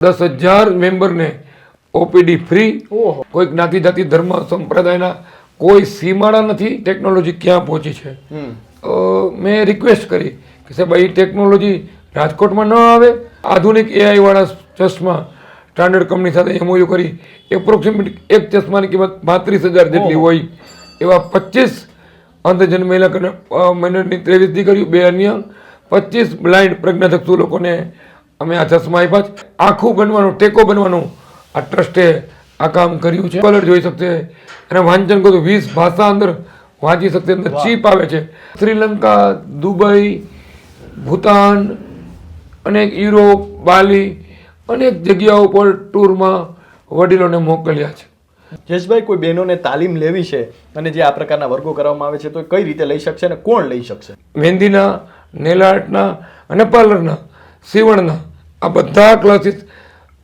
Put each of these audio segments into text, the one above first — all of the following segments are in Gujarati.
10,000 મેમ્બરને ઓપીડી ફ્રી. કોઈ જ્ઞાતિ જાતિ ધર્મ સંપ્રદાયના કોઈ સીમાડા નથી. ટેકનોલોજી ક્યાં પહોંચી છે. મેં રિક્વેસ્ટ કરી કે સાહેબ એ ટેકનોલોજી રાજકોટમાં ન આવે. આધુનિક એઆઈ વાળા ચશ્મા સ્ટાન્ડર્ડ કંપની સાથે એમઓયુ કરી એપ્રોક્સિમેટ એક ચશ્માની કિંમત 35,000 જેટલી હોય એવા 25 અંધજન મહિનાની 23 દીકરીઓ, 2 અન્ય 25 બ્લાઇન્ડ પ્રજ્ઞાચક્ષુ લોકોને અમે આ ચશ્મા આપ્યા છે. આખું બનવાનું, ટેકો બનવાનું આ ટ્રસ્ટે આ કામ કર્યું છે. કલર જોઈ શકશે અને વાંચન કરો 20 ભાષા અંદર વાંચી શકશે. અંદર ચીપ આવે છે. શ્રીલંકા, દુબઈ, ભૂતાન, અનેક યુરોપ, બાલી, અનેક જગ્યાઓ પર ટૂરમાં વડીલોને મોકલ્યા છે. જયેશભાઈ, કોઈ બહેનોને તાલીમ લેવી છે અને જે આ પ્રકારના વર્ગો કરવામાં આવે છે તો કઈ રીતે લઈ શકશે અને કોણ લઈ શકશે? મહેંદીના, નેલ આર્ટના અને પાર્લરના, સીવણના આ બધા ક્લાસીસ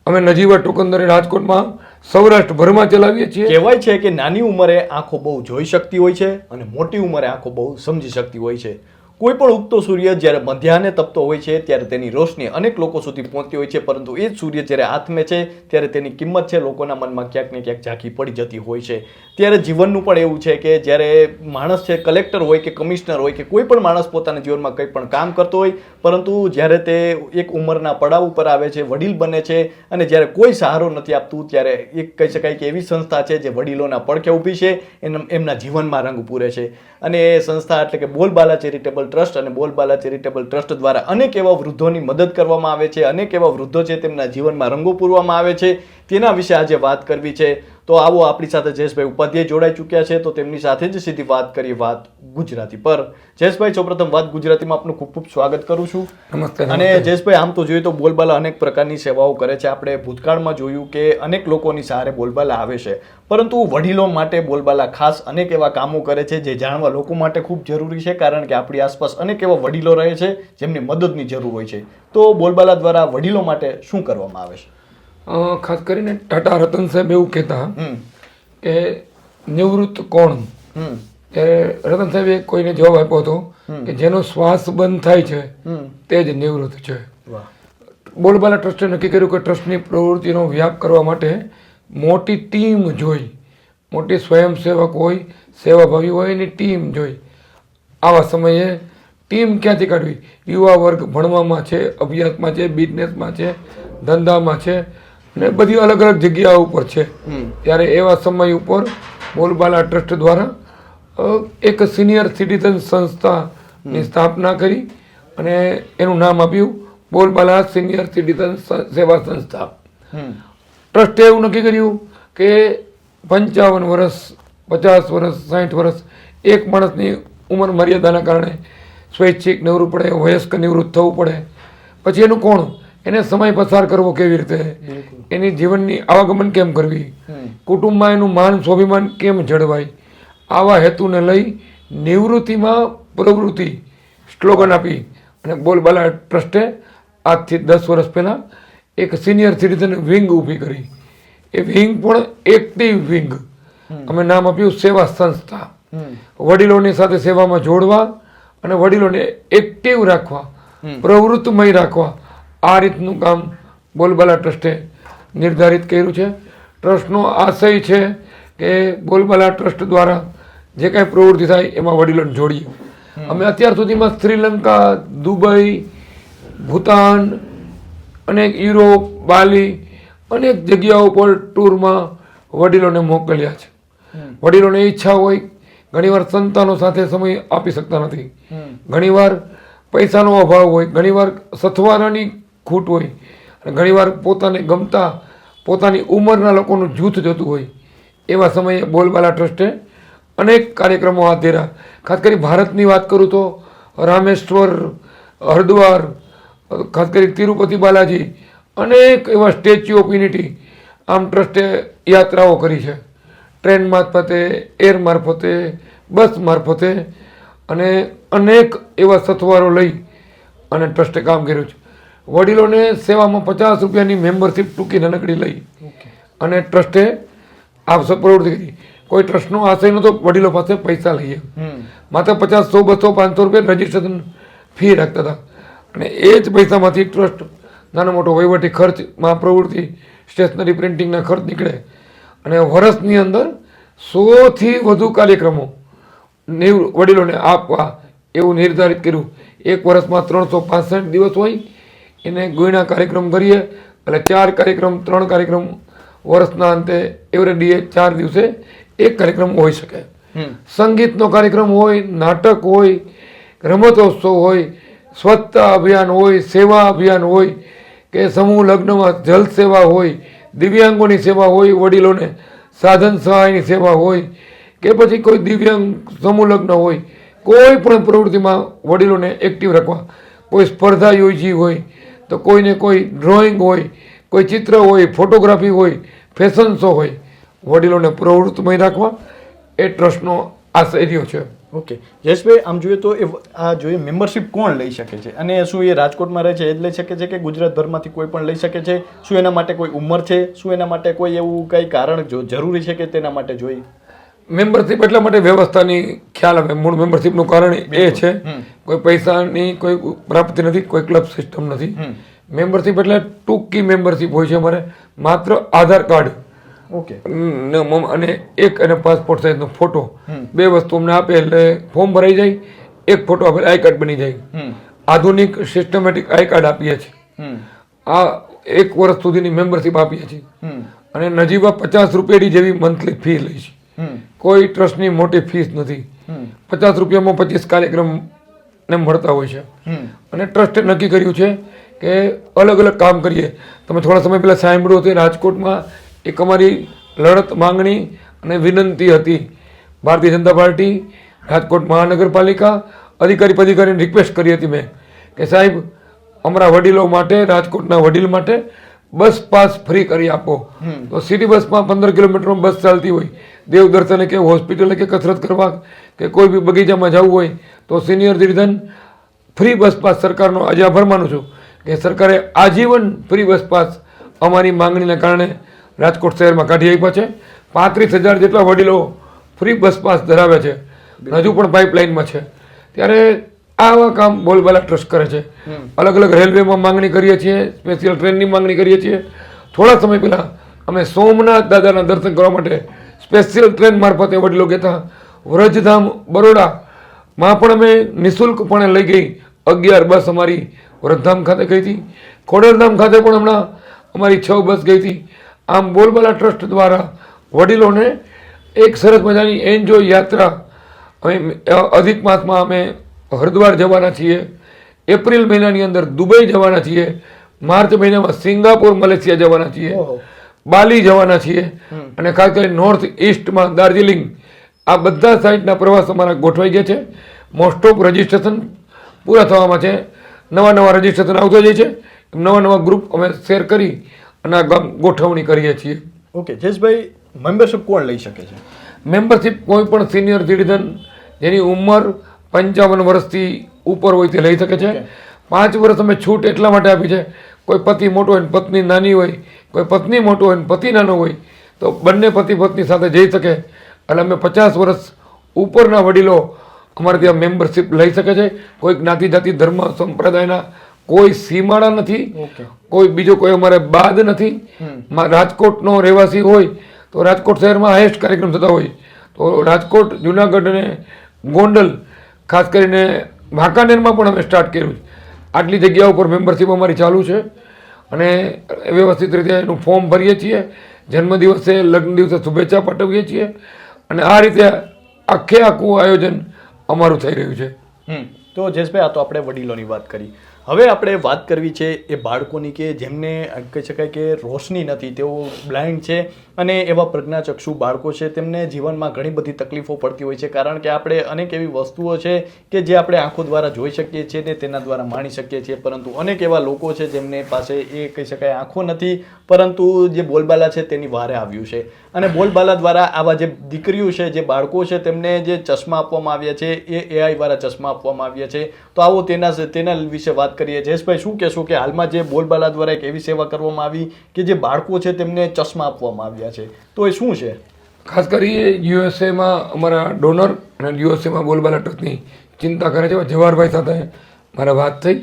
અમે નજીવા ટોકંદરે રાજકોટમાં સૌરાષ્ટ્રભરમાં ચલાવીએ છીએ. કહેવાય છે કે નાની ઉંમરે આંખો બહુ જોઈ શકતી હોય છે અને મોટી ઉંમરે આંખો બહુ સમજી શકતી હોય છે. કોઈ પણ ઉગતો સૂર્ય જ્યારે મધ્યાહને તપતો હોય છે ત્યારે તેની રોશની અનેક લોકો સુધી પહોંચતી હોય છે, પરંતુ એ જ સૂર્ય જ્યારે હાથમે છે ત્યારે તેની કિંમત છે લોકોના મનમાં ક્યાંક ને ક્યાંક ઝાંખી પડી જતી હોય છે. ત્યારે જીવનનું પણ એવું છે કે જ્યારે માણસ છે, કલેક્ટર હોય કે કમિશનર હોય કે કોઈ પણ માણસ પોતાના જીવનમાં કંઈ પણ કામ કરતો હોય, પરંતુ જ્યારે તે એક ઉંમરના પડાવ ઉપર આવે છે, વડીલ બને છે અને જ્યારે કોઈ સહારો નથી આપતું, ત્યારે એક કહી શકાય કે એવી સંસ્થા છે જે વડીલોના પડખે ઊભી છે, એમના જીવનમાં રંગ પૂરે છે. અને એ સંસ્થા એટલે કે બોલબાલા ચેરિટેબલ ટ્રસ્ટ. અને બોલબાલા ચેરિટેબલ ટ્રસ્ટ દ્વારા અનેક એવા વૃદ્ધોની મદદ કરવામાં આવે છે, અનેક એવા વૃદ્ધો છે તેમના જીવનમાં રંગો પૂરવામાં આવે છે. તેના વિશે આજે વાત કરવી છે. તો આવો, આપણી સાથે જયેશભાઈ ઉપાધ્યાય જોડાઈ ચૂક્યા છે, તો તેમની સાથે જ સીધી વાત કરીએ વાત ગુજરાતી પર. જયેશભાઈ, સૌપ્રથમ વાત ગુજરાતીમાં આપનું ખૂબ ખૂબ સ્વાગત કરું છું. નમસ્તે. અને જયેશભાઈ, આમ તો જોઈએ તો બોલબાલા અનેક પ્રકારની સેવાઓ કરે છે. આપણે ભૂતકાળમાં જોયું કે અનેક લોકોની સહારે બોલબાલા આવે છે, પરંતુ વડીલો માટે બોલબાલા ખાસ અનેક એવા કામો કરે છે જે જાણવા લોકો માટે ખૂબ જરૂરી છે, કારણ કે આપણી આસપાસ અનેક એવા વડીલો રહે છે જેમને મદદની જરૂર હોય છે. તો બોલબાલા દ્વારા વડીલો માટે શું કરવામાં આવે છે? ખાસ કરીને ટાટા રતન સાહેબ એવું કહેતા કે નિવૃત્ત કોણ. ત્યારે રતન સાહેબે કોઈને જવાબ આપ્યો હતો કે જેનો શ્વાસ બંધ થાય છે તે જ નિવૃત્ત છે. બોલબાલા ટ્રસ્ટે નક્કી કર્યું કે ટ્રસ્ટની પ્રવૃત્તિનો વ્યાપ કરવા માટે મોટી ટીમ જોઈ, મોટી સ્વયંસેવક હોય, સેવાભાવી હોય એની ટીમ જોઈ. આવા સમયે ટીમ ક્યાંથી કાઢવી? યુવા વર્ગ ભણવામાં છે, અભ્યાસમાં છે, બિઝનેસમાં છે, ધંધામાં છે અને બધી અલગ અલગ જગ્યાઓ ઉપર છે. ત્યારે એવા સમય ઉપર બોલબાલા ટ્રસ્ટ દ્વારા એક સિનિયર સિટીઝન સંસ્થાની સ્થાપના કરી અને એનું નામ આપ્યું બોલબાલા સિનિયર સિટીઝન સેવા સંસ્થા. ટ્રસ્ટે એવું નક્કી કર્યું કે 55 વર્ષ, 50 વર્ષ, 60 વર્ષ એક માણસની ઉંમર મર્યાદાના કારણે સ્વૈચ્છિક નિવૃત્ત પડે, વયસ્ક નિવૃત્ત થવું પડે. પછી એનું કોણ, એને સમય પસાર કરવો કેવી રીતે, એની જીવનની આવાગમન કેમ કરવી, કુટુંબમાં એનું માન સ્વાભિમાન કેમ જળવાય, આવા હેતુને લઈ નિવૃત્તિમાં પ્રવૃત્તિ સ્લોગન આપી અને બોલબાલા ટ્રસ્ટે આજથી 10 વર્ષ પહેલાં એક સિનિયર સિટીઝન વિંગ ઊભી કરી. એ વિંગ પણ એક્ટિવ વિંગ. અમે નામ આપ્યું સેવા સંસ્થા. વડીલોની સાથે સેવામાં જોડવા અને વડીલોને એક્ટિવ રાખવા, પ્રવૃત્તિમય રાખવા, આ રીતનું કામ બોલબાલા ટ્રસ્ટે નિર્ધારિત કર્યું છે. ટ્રસ્ટનો આશય છે કે બોલબાલા ટ્રસ્ટ દ્વારા જે કાંઈ પ્રવૃત્તિ થાય એમાં વડીલોને જોડીએ. અમે અત્યાર સુધીમાં શ્રીલંકા, દુબઈ, ભૂતાન, અનેક યુરોપ, બાલી, અનેક જગ્યાઓ પર ટૂરમાં વડીલોને મોકલ્યા છે. વડીલોને ઈચ્છા હોય, ઘણીવાર સંતાનો સાથે સમય આપી શકતા નથી, ઘણીવાર પૈસાનો અભાવ હોય, ઘણીવાર સથવારાની ખૂટ હોય અને ઘણીવાર પોતાને ગમતા પોતાની ઉંમરના લોકોનું જૂથ જતું હોય. એવા સમયે બોલબાલા ટ્રસ્ટે અનેક કાર્યક્રમો હાથ ધર્યા. ખાસ કરી ભારતની વાત કરું તો રામેશ્વર, હરિદ્વાર, ખાસ કરી તિરુપતિ બાલાજી, અનેક એવા સ્ટેચ્યુ ઓફ યુનિટી આમ ટ્રસ્ટે યાત્રાઓ કરી છે. ટ્રેન મારફતે, એર મારફતે, બસ મારફતે અને અનેક એવા સથવારો લઈ અને ટ્રસ્ટે કામ કર્યું છે. વડીલોને સેવામાં 50 રૂપિયાની મેમ્બરશીપ ટૂંકી નાનકડી લઈ અને ટ્રસ્ટે આ પ્રવૃત્તિ કરી. કોઈ ટ્રસ્ટનો આશય નહોતો વડીલો પાસે પૈસા લઈએ, માત્ર 50, 100, 200, 500 રૂપિયા રજીસ્ટ્રેશન ફી રાખતા હતા અને એ જ પૈસામાંથી ટ્રસ્ટ નાનો મોટો વહીવટી ખર્ચમાં પ્રવૃત્તિ, સ્ટેશનરી પ્રિન્ટિંગના ખર્ચ નીકળે. અને વર્ષની અંદર 100થી વધુ કાર્યક્રમો વડીલોને આપવા એવું નિર્ધારિત કર્યું. એક વર્ષમાં 365 દિવસ હોય, એને ગુણ્યા કાર્યક્રમ કરીએ એટલે 4 કાર્યક્રમ, 3 કાર્યક્રમ વર્ષના અંતે એવરેડીએ 4 દિવસે એક કાર્યક્રમ હોઈ શકે. સંગીતનો કાર્યક્રમ હોય, નાટક હોય, રમતોત્સવ હોય, સ્વચ્છતા અભિયાન હોય, સેવા અભિયાન હોય, કે સમૂહ લગ્નમાં જલ સેવા હોય, દિવ્યાંગોની સેવા હોય, વડીલોને સાધન સહાયની સેવા હોય, કે પછી કોઈ દિવ્યાંગ સમૂહ લગ્ન હોય, કોઈ પણ પ્રવૃત્તિમાં વડીલોને એક્ટિવ રાખવા. કોઈ સ્પર્ધા યોજી હોય તો કોઈને કોઈ ડ્રોઈંગ હોય, કોઈ ચિત્ર હોય, ફોટોગ્રાફી હોય, ફેશન શો હોય, વડીલોને પ્રવૃત્તિમય રાખવા એ ટ્રસ્ટનો આશય રહ્યો છે. ઓકે જયેશભાઈ, આમ જોઈએ તો આ જોઈએ મેમ્બરશિપ કોણ લઈ શકે છે, અને શું એ રાજકોટમાં રહે છે એ જ લઈ શકે છે કે ગુજરાતભરમાંથી કોઈ પણ લઈ શકે છે? શું એના માટે કોઈ ઉંમર છે? શું એના માટે કોઈ એવું કંઈ કારણ જરૂરી છે કે તેના માટે જોઈએ? મેમ્બરશીપ એટલા માટે વ્યવસ્થાની ખ્યાલ આવે. મૂળ મેમ્બરશીપનું કારણ એ છે, કોઈ પૈસાની કોઈ પ્રાપ્તિ નથી, કોઈ ક્લબ સિસ્ટમ નથી. મેમ્બરશીપ એટલે ટૂંકી મેમ્બરશીપ હોય છે. અમારે માત્ર આધાર કાર્ડ અને એક અને પાસપોર્ટ સાઇઝનો ફોટો, 2 વસ્તુ અમને આપે એટલે ફોર્મ ભરાઈ જાય. એક ફોટો આપે આઈ કાર્ડ બની જાય. આધુનિક સિસ્ટમેટિક આઈ કાર્ડ આપીએ છીએ. આ 1 વર્ષ સુધીની મેમ્બરશીપ આપીએ છીએ. અને નજીવા 50 રૂપિયાની જેવી મંથલી ફી લઈ છે. કોઈ ટ્રસ્ટની મોટી ફીસ નથી. 50 રૂપિયામાં 25 કાર્યક્રમ ને મળતા હોય છે. અને ટ્રસ્ટે નક્કી કર્યું છે કે અલગ અલગ કામ કરીએ. તમે થોડા સમય પહેલાં સાંભળ્યું હતું, રાજકોટમાં એક અમારી લડત, માંગણી અને વિનંતી હતી. ભારતીય જનતા પાર્ટી, રાજકોટ મહાનગરપાલિકા અધિકારીને રિક્વેસ્ટ કરી હતી મેં કે સાહેબ, અમારા વડીલો માટે, રાજકોટના વડીલ માટે બસ પાસ ફ્રી કરી આપો. તો સિટી બસમાં 15 કિલોમીટરમાં બસ ચાલતી હોય, દેવ દર્શને કે હોસ્પિટલે કે કસરત કરવા કે કોઈ બી બગીચામાં જવું હોય તો સિનિયર સિટીઝન ફ્રી બસ પાસ સરકારનો આજે આભાર માનું છું કે સરકારે આજીવન ફ્રી બસ પાસ અમારી માંગણીના કારણે રાજકોટ શહેરમાં કાઢી આપ્યા છે. 35,000 જેટલા વડીલો ફ્રી બસ પાસ ધરાવે છે, હજુ પણ પાઇપલાઇનમાં છે. ત્યારે આવા કામ બોલબાલા ટ્રસ્ટ કરે છે. અલગ અલગ રેલવેમાં માંગણી કરીએ છીએ, સ્પેશિયલ ટ્રેનની માંગણી કરીએ છીએ. થોડા સમય પહેલાં અમે સોમનાથ દાદાના દર્શન કરવા માટે સ્પેશિયલ ટ્રેન મારફતે વડીલો કહેતા વ્રજધામ બરોડામાં પણ અમે નિઃશુલ્કપણે લઈ ગઈ. 11 બસ અમારી વ્રજધામ ખાતે ગઈ હતી. ખોડલધામ ખાતે પણ હમણાં અમારી 6 બસ ગઈ હતી. આમ બોલબાલા ટ્રસ્ટ દ્વારા વડીલોને એક સરસ મજાની એન્જોય યાત્રા. અમે અધિક માસમાં અમે હરિદ્વાર જવાના છીએ, એપ્રિલ મહિનાની અંદર દુબઈ જવાના છીએ, માર્ચ મહિનામાં સિંગાપોર મલેશિયા જવાના છીએ, બાલી જવાના છીએ, અને ખાસ કરીને નોર્થ ઇસ્ટમાં દાર્જિલિંગ. આ બધા સાઇડના પ્રવાસ અમારા ગોઠવાઈ ગયા છે. મોસ્ટ ઓફ રજિસ્ટ્રેશન પૂરા થવામાં છે. નવા રજિસ્ટ્રેશન આવતા જાય છે. નવા ગ્રુપ અમે શેર કરી અને ગોઠવણી કરીએ છીએ. ઓકે જયેશભાઈ, મેમ્બરશિપ કોણ લઈ શકે છે? મેમ્બરશિપ કોઈ પણ સિનિયર સિટીઝન જેની ઉંમર 55 વર્ષથી ઉપર હોય તે લઈ શકે છે. 5 વર્ષ અમે છૂટ એટલા માટે આપી છે, કોઈ પતિ મોટો હોય ને પત્ની નાની હોય, કોઈ પત્ની મોટો હોય ને પતિ નાનો હોય તો બંને પતિ પત્ની સાથે જઈ શકે. એટલે અમે 50 વર્ષ ઉપરના વડીલો અમારે ત્યાં મેમ્બરશિપ લઈ શકે છે. કોઈ જ્ઞાતિ જાતિ ધર્મ સંપ્રદાયના કોઈ સીમાડા નથી, કોઈ બીજો કોઈ અમારે બાદ નથી. રાજકોટનો રહેવાસી હોય તો રાજકોટ શહેરમાં હાઈએસ્ટ કાર્યક્રમ થતા હોય તો રાજકોટ, જુનાગઢ અને ગોંડલ, ખાસ કરીને વાંકાનેરમાં પણ અમે સ્ટાર્ટ કર્યું છે. આટલી જગ્યાઓ પર મેમ્બરશિપ અમારી ચાલુ છે અને વ્યવસ્થિત રીતે એનું ફોર્મ ભરીએ છીએ. જન્મદિવસે, લગ્ન દિવસે શુભેચ્છા પાઠવીએ છીએ અને આ રીતે આખું આયોજન અમારું થઈ રહ્યું છે. તો જયેશભાઈ, આ તો આપણે વડીલોની વાત કરી. હવે આપણે વાત કરવી છે એ બાળકોની કે જેમને કહી શકાય કે રોશની નથી, તેઓ બ્લાઇન્ડ છે અને એવા પ્રજ્ઞાચક્ષુ બાળકો છે. તેમને જીવનમાં ઘણી બધી તકલીફો પડતી હોય છે, કારણ કે આપણે અનેક એવી વસ્તુઓ છે કે જે આપણે આંખો દ્વારા જોઈ શકીએ છીએ ને તેના દ્વારા માણી શકીએ છીએ, પરંતુ અનેક એવા લોકો છે જેમને પાસે એ કહી શકાય આંખો નથી, પરંતુ જે બોલબાલા છે તેની વારે આવ્યું છે. અને બોલબાલા દ્વારા આવા જે દીકરીઓ છે, જે બાળકો છે, તેમને જે ચશ્મા આપવામાં આવ્યા છે એ એઆઈ દ્વારા ચશ્મા આપવામાં આવ્યા છે. તો આવો તેના વિશે વાત કરીએ. જયેશભાઈ, શું કહેશો કે હાલમાં જે બોલબાલા દ્વારા એક એવી સેવા કરવામાં આવી કે જે બાળકો છે તેમને ચશ્મા આપવામાં આવ્યા છે, તો એ શું છે? ખાસ કરી યુએસએમાં અમારા ડોનર અને યુએસએમાં બોલબાલા ટ્રસ્ટની ચિંતા કરે છે. જવાહરભાઈ સાથે મારે વાત થઈ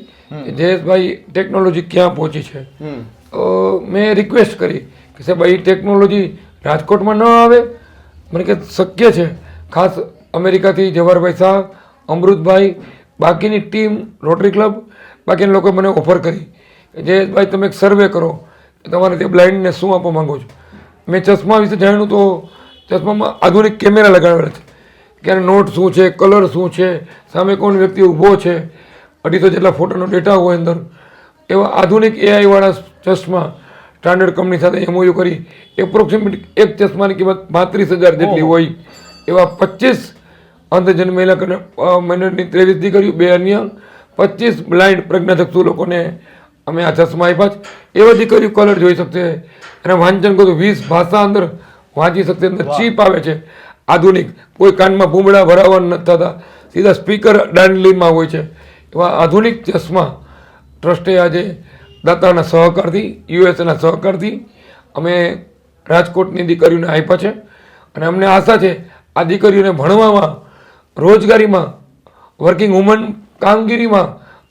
કે જયેશભાઈ ટેકનોલોજી ક્યાં પહોંચી છે. મેં રિક્વેસ્ટ કરી કે સાહેબ એ ટેકનોલોજી રાજકોટમાં ન આવે. મને કે શક્ય છે. ખાસ અમેરિકાથી જવાહરભાઈ શાહ, અમૃતભાઈ, બાકીની ટીમ, રોટરી ક્લબ, બાકીના લોકોએ મને ઓફર કરી કે જયેશભાઈ તમે એક સર્વે કરો કે તમારે તે બ્લાઇન્ડને શું આપવા માંગો છો. મેં ચશ્મા વિશે જાણ્યું તો ચશ્મામાં આધુનિક કેમેરા લગાવેલા છે કે આનો નોટ શું છે, કલર શું છે, સામે કોણ વ્યક્તિ ઊભો છે, 250 જેટલા ફોટોનો ડેટા હોય અંદર. એવા આધુનિક AI વાળા ચશ્મા સ્ટાન્ડર્ડ કંપની સાથે MOU કરી એપ્રોક્સિમેટ એક ચશ્માની કિંમત 35,000 જેટલી હોય એવા 25 અંધજન મહિનાની 23 દીકરીઓ, 2 અન્ય 25 બ્લાઇન્ડ પ્રજ્ઞાચક્ષુ લોકોને અમે આ ચશ્મા આપ્યા છે. એવા દીકરીઓ કલર જોઈ શકશે, અને વાંચન કહું તો 20 ભાષા અંદર વાંચી શકશે. અંદર ચીપ આવે છે આધુનિક, કોઈ કાનમાં ભૂમડા ભરાવા નથી થતા, સીધા સ્પીકર દાંડલીમાં હોય છે. એવા આધુનિક ચશ્મા ટ્રસ્ટે આજે દાતાના સહકારથી, યુએસએના સહકારથી અમે રાજકોટની દીકરીઓને આપ્યા છે. અને અમને આશા છે આ દીકરીઓને ભણવામાં, રોજગારીમાં, વર્કિંગ વુમન કામગીરીમાં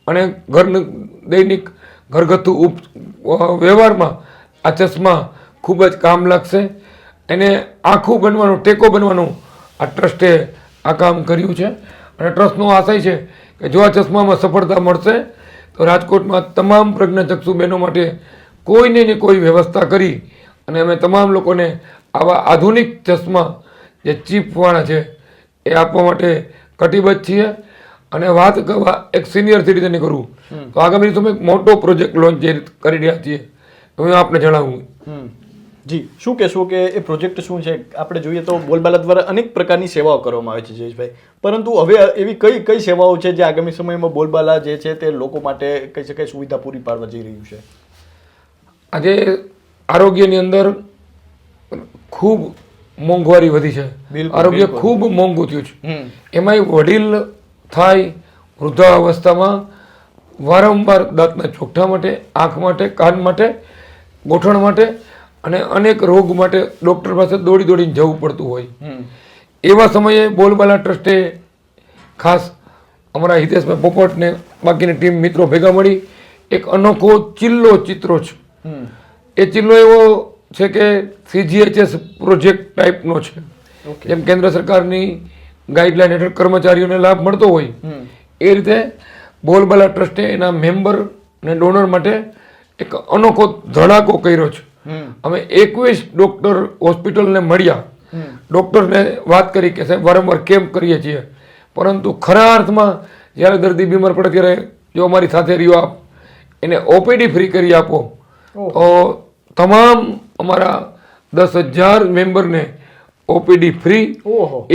અને દૈનિક ઘરગથ્થુ વ્યવહારમાં આ ચશ્મા ખૂબ જ કામ લાગશે. એને આખું બનવાનું, ટેકો બનવાનું આ ટ્રસ્ટે આ કામ કર્યું છે. અને ટ્રસ્ટનો આશય છે કે જો આ ચશ્મામાં સફળતા મળશે તો રાજકોટમાં તમામ પ્રજ્ઞાચક્ષુ બહેનો માટે કોઈને ને કોઈ વ્યવસ્થા કરી અને અમે તમામ લોકોને આવા આધુનિક ચશ્મા જે ચીપવાળા છે એ આપવા માટે કટિબદ્ધ છીએ. અને વાત કરવા એક સિનિયર સિટીઝનની કરું તો આગામી દિવસોમાં એક મોટો પ્રોજેક્ટ લોન્ચ કરી રહ્યા છીએ, તો હું આપને જણાવું. જી, શું કહેશો કે એ પ્રોજેક્ટ શું છે? આપણે જોઈએ તો બોલબાલા દ્વારા અનેક પ્રકારની સેવાઓ કરવામાં આવે છે જયેશભાઈ, પરંતુ હવે એવી કઈ સેવાઓ છે જે આગામી સમયમાં બોલબાલા જે છે તે લોકો માટે કહી શકાય સુવિધા પૂરી પાડવા જઈ રહ્યું છે? આજે આરોગ્યની અંદર ખૂબ મોંઘવારી વધી છે. આરોગ્ય ખૂબ મોંઘું થયું છે. એમાંય વડીલ થાય, વૃદ્ધાવસ્થામાં વારંવાર દાંતના ચોકઠા માટે, આંખ માટે, કાન માટે, ગોઠણ માટે અને અનેક રોગ માટે ડૉક્ટર પાસે દોડીને જવું પડતું હોય. એવા સમયે બોલબાલા ટ્રસ્ટે ખાસ અમારા હિતેશભાઈ પોપટને બાકીની ટીમ મિત્રો ભેગા મળી એક અનોખો ચિત્રો છે. એ ચિલ્લો એવો છે કે CGHS પ્રોજેક્ટ ટાઈપનો છે. જેમ કેન્દ્ર સરકારની ગાઈડલાઈન હેઠળ કર્મચારીઓને લાભ મળતો હોય એ રીતે બોલબાલા ટ્રસ્ટે એના મેમ્બર અને ડોનર માટે એક અનોખો ધડાકો કર્યો છે. અમે 21 ડૉક્ટર હોસ્પિટલને મળ્યા, ડૉક્ટરને વાત કરી કે સાહેબ વારંવાર કેમ્પ કરીએ છીએ, પરંતુ ખરા અર્થમાં જ્યારે દર્દી બીમાર પડે ત્યારે જો અમારી સાથે રહ્યો આપ, એને OPD ફ્રી કરી આપો તો તમામ અમારા 10,000 મેમ્બરને OPD ફ્રી.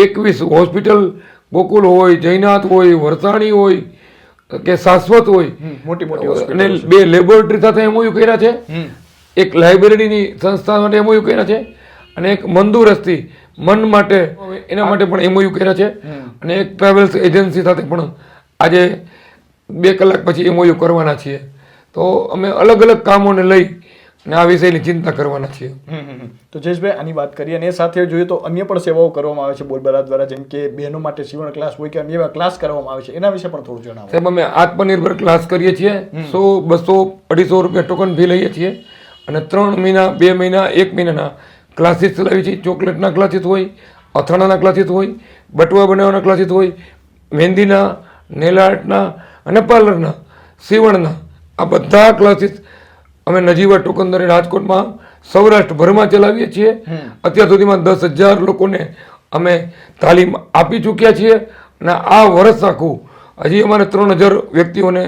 21 હોસ્પિટલ, ગોકુલ હોય, જયનાથ હોય, વરસાણી હોય કે શાશ્વત હોય, અને 2 લેબોરેટરી સાથે MOU કર્યા છે, એક લાઇબ્રેરીની સંસ્થા માટે MOU કર્યા છે, અને એક મંદુરસ્તી મન માટે એના માટે પણ MOU કર્યા છે, અને એક ટ્રાવેલ્સ એજન્સી સાથે પણ આજે 2 કલાક પછી MOU કરવાના છીએ. તો અમે અલગ અલગ કામોને લઈ અને આ વિષયની ચિંતા કરવાના છીએ. તો જયેશભાઈ આની વાત કરીએ, અને એ સાથે જોઈએ તો અન્ય પણ સેવાઓ કરવામાં આવે છે બોલબાલા દ્વારા, જેમ કે બહેનો માટે સીવણ ક્લાસ હોય કે અન્ય એવા ક્લાસ કરવામાં આવે છે, એના વિશે પણ થોડું જણાવો. સાહેબ અમે આત્મનિર્ભર ક્લાસ કરીએ છીએ. 100, 200, 250 રૂપિયા ટોકન ફી લઈએ છીએ અને 3 મહિના, 2 મહિના, 1 મહિનાના ક્લાસીસ ચલાવીએ છીએ. ચોકલેટના ક્લાસીસ હોય, અથાણાના ક્લાસીસ હોય, બટવા બનાવવાના ક્લાસીસ હોય, મહેંદીના, નેલ આર્ટના અને પાર્લરના, સીવણના, આ બધા ક્લાસીસ અમે નજીવા ટોકન દરે રાજકોટમાં સૌરાષ્ટ્રભરમાં ચલાવીએ છીએ. અત્યાર સુધીમાં 10,000 લોકોને અમે તાલીમ આપી ચૂક્યા છીએ, અને આ વર્ષ આખું હજી અમારે 3,000 વ્યક્તિઓને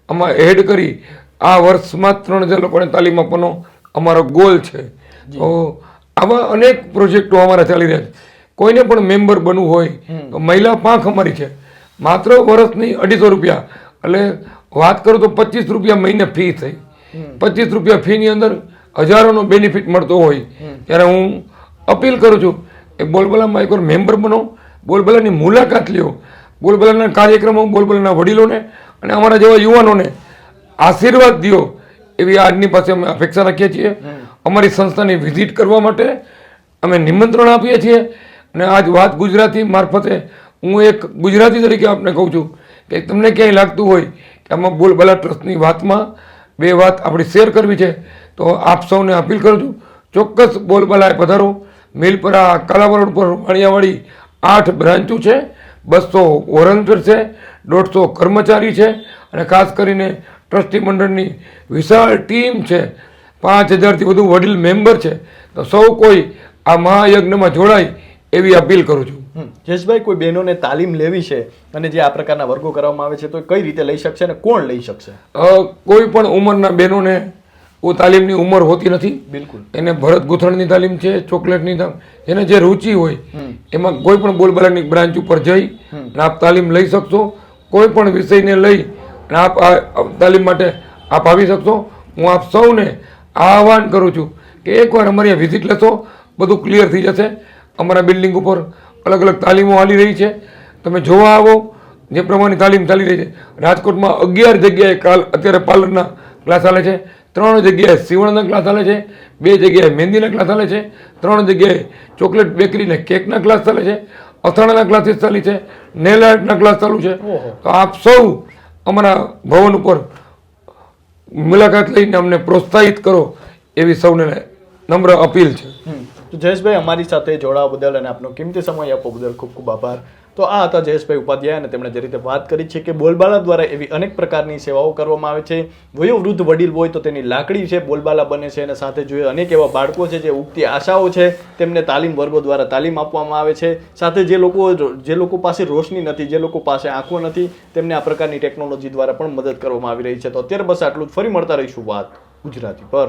આમાં એડ કરી આ વર્ષમાં 3,000 લોકોને તાલીમ આપવાનો અમારો ગોલ છે. તો આવા અનેક પ્રોજેક્ટો અમારા ચાલી રહ્યા છે. કોઈને પણ મેમ્બર બનવું હોય તો મહિલા પાંખ અમારી છે, માત્ર વર્ષની 250 રૂપિયા. એટલે વાત કરું તો 25 રૂપિયા મહિને ફી થઈ. 25 રૂપિયા ફીની અંદર હજારોનો બેનિફિટ મળતો હોય, ત્યારે હું અપીલ કરું છું કે બોલબાલામાં એકવાર મેમ્બર બનો, બોલબાલાની મુલાકાત લ્યો, બોલબાલાના કાર્યક્રમો, બોલબાલાના વડીલોને અને અમારા જેવા યુવાનોને આશીર્વાદ દો, એવી આજની પાસે અમે અપેક્ષા રાખીએ છીએ. અમારી સંસ્થાની વિઝિટ કરવા માટે અમે નિમંત્રણ આપીએ છીએ. અને આજ વાત ગુજરાતી મારફતે હું એક ગુજરાતી તરીકે આપને કહું છું કે તમને ક્યાંય લાગતું હોય કે આમાં બોલબાલા ટ્રસ્ટની વાતમાં બે વાત આપણી શેર કરવી છે. તો આપ સૌને અપીલ કરું છું, ચોક્કસ બોલબાલાએ પધારો. મિલપરા કાલાવડ રોડ પર વાણિયાવાડી 8 બ્રાન્ચો છે, 200 વોરંટિયર છે, 150 કર્મચારી છે અને ખાસ કરીને ટ્રસ્ટી મંડળની વિશાળ ટીમ છે. 5000થી વધુ વડીલ મેમ્બર છે. તો સૌ કોઈ આ મહાયજ્ઞમાં જોડાય એવી અપીલ કરું છું. જયેશભાઈ, કોઈ બહેનોને તાલીમ લેવી છે અને જે આ પ્રકારના વર્ગો કરવામાં આવે છે તો કઈ રીતે લઈ શકશે અને કોણ લઈ શકશે? કોઈ પણ ઉંમરના બહેનોને કોઈ તાલીમની ઉંમર હોતી નથી. બિલકુલ. એને ભરત ગૂંથણની તાલીમ છે, ચોકલેટની તાલીમ, એને જે રુચિ હોય એમાં કોઈ પણ બોલબાલાની બ્રાન્ચ ઉપર જઈ અને આપ તાલીમ લઈ શકશો. કોઈ પણ વિષયને લઈ અને આપ આ તાલીમ માટે આપ આવી શકશો. હું આપ સૌને આહ્વાન કરું છું કે એકવાર અમારી વિઝિટ લેશો, બધું ક્લિયર થઈ જશે. અમારા બિલ્ડિંગ ઉપર અલગ અલગ તાલીમો ચાલી રહી છે, તમે જોવા આવો. જે પ્રમાણેની તાલીમ ચાલી રહી છે રાજકોટમાં 11 જગ્યાએ અત્યારે પાર્લરના ક્લાસ ચાલે છે, 3 જગ્યાએ સીવણના ક્લાસ ચાલે છે, 2 જગ્યાએ મહેંદીના ક્લાસ ચાલે છે, 3 જગ્યાએ ચોકલેટ બેકરી ને કેકના ક્લાસ ચાલે છે, અથાણાના ક્લાસીસ ચાલી છે, નેલ આર્ટના ક્લાસ ચાલુ છે. તો આપ સૌ અમારા ભવન ઉપર મુલાકાત લઈને અમને પ્રોત્સાહિત કરો એવી સૌને નમ્ર અપીલ છે. તો જયેશભાઈ, અમારી સાથે જોડાવા બદલ અને આપનો કિંમતી સમય આપવા બદલ ખૂબ ખૂબ આભાર. તો આ હતા જયેશભાઈ ઉપાધ્યાય અને તેમણે જે રીતે વાત કરી છે કે બોલબાલા દ્વારા એવી અનેક પ્રકારની સેવાઓ કરવામાં આવે છે. વયોવૃદ્ધ વડીલ હોય તો તેની લાકડી છે બોલબાલા બને છે અને સાથે જોઈએ અનેક એવા બાળકો છે જે ઉગતી આશાઓ છે તેમને તાલીમ વર્ગો દ્વારા તાલીમ આપવામાં આવે છે. સાથે જે લોકો પાસે રોશની નથી, જે લોકો પાસે આંખો નથી, તેમને આ પ્રકારની ટેકનોલોજી દ્વારા પણ મદદ કરવામાં આવી રહી છે. તો અત્યારે બસ આટલું જ. ફરી મળતા રહીશું વાત ગુજરાતી પર.